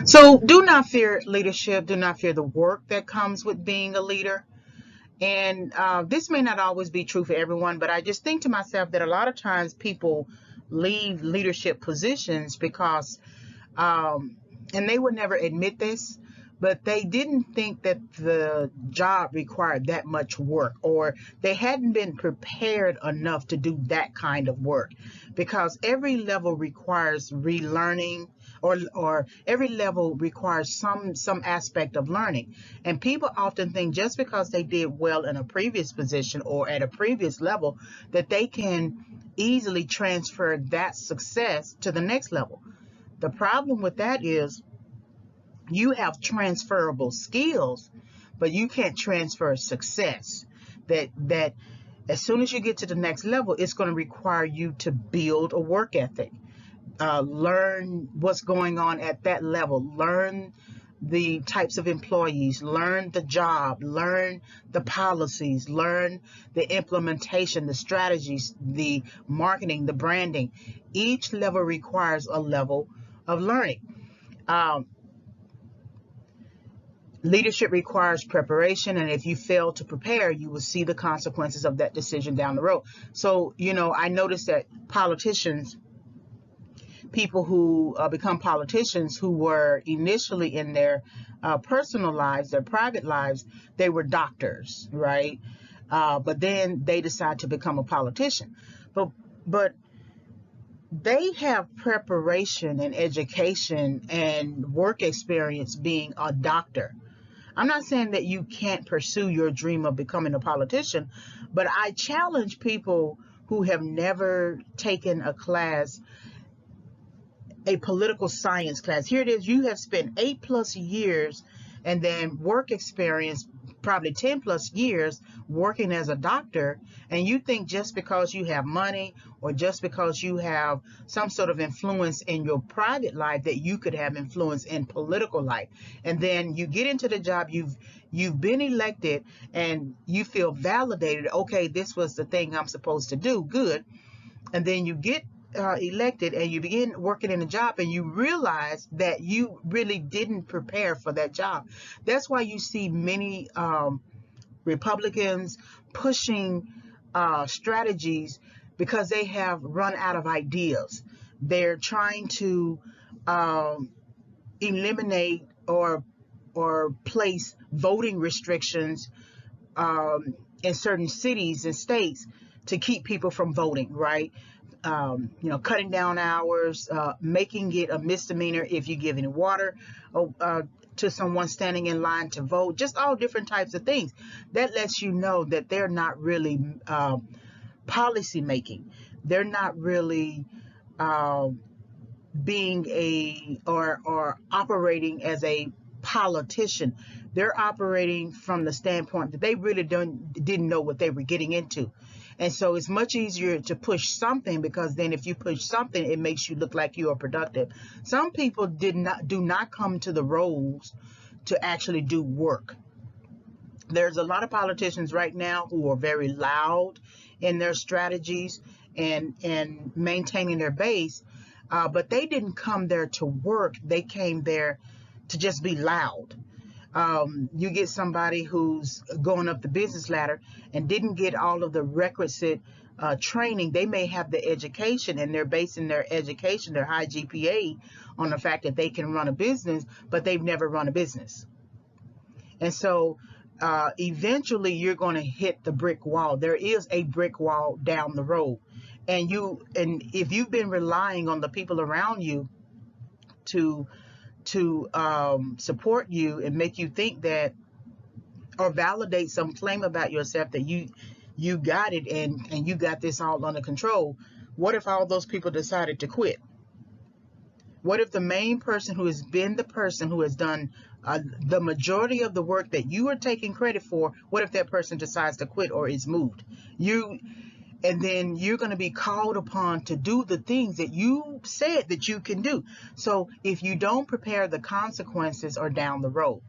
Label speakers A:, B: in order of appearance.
A: So do not fear leadership. Do not fear the work that comes with being a leader. And this may not always be true for everyone, but I just think to myself that a lot of times people leave leadership positions because, and they would never admit this, but they didn't think that the job required that much work, or they hadn't been prepared enough to do that kind of work, because every level requires relearning, or every level requires some aspect of learning. And people often think just because they did well in a previous position or at a previous level that they can easily transfer that success to the next level. The problem with that is you have transferable skills, but you can't transfer success. That as soon as you get to the next level, it's going to require you to build a work ethic, learn what's going on at that level, learn the types of employees, learn the job, learn the policies, learn the implementation, the strategies, the marketing, the branding. Each level requires a level of learning. Um, Leadership requires preparation, and if you fail to prepare, you will see the consequences of that decision down the road. So, I noticed that politicians, people who become politicians, who were initially in their personal lives, their private lives, they were doctors, right? But then they decide to become a politician. But they have preparation and education and work experience being a doctor. I'm not saying that you can't pursue your dream of becoming a politician, but I challenge people who have never taken a political science class. Here it is, you have spent 8+ years and then work experience, probably 10+ years working as a doctor, and you think just because you have money or just because you have some sort of influence in your private life that you could have influence in political life. And then you get into the job, you've been elected, and you feel validated. Okay, this was the thing I'm supposed to do. Good. And then you get elected and you begin working in a job and you realize that you really didn't prepare for that job. That's why you see many Republicans pushing strategies, because they have run out of ideas. They're trying to eliminate or place voting restrictions in certain cities and states to keep people from voting, right? Cutting down hours, making it a misdemeanor if you give any water to someone standing in line to vote, just all different types of things. That lets you know that they're not really policy making. They're not really being or operating as a politician. They're operating from the standpoint that they really didn't know what they were getting into. And so it's much easier to push something, because then if you push something, it makes you look like you are productive. Some people do not come to the roles to actually do work. There's a lot of politicians right now who are very loud in their strategies and maintaining their base, but they didn't come there to work. They came there to just be loud. You get somebody who's going up the business ladder and didn't get all of the requisite training. They may have the education, and they're basing their education, their high GPA, on the fact that they can run a business, but they've never run a business. And so eventually you're going to hit the brick wall. There is a brick wall down the road. And if you've been relying on the people around you to support you and make you think that, or validate some claim about yourself that you got it and you got this all under control, what if all those people decided to quit? What if the main person who has been the person who has done the majority of the work that you are taking credit for, what if that person decides to quit or is moved? And then you're going to be called upon to do the things that you said that you can do. So if you don't prepare, the consequences are down the road.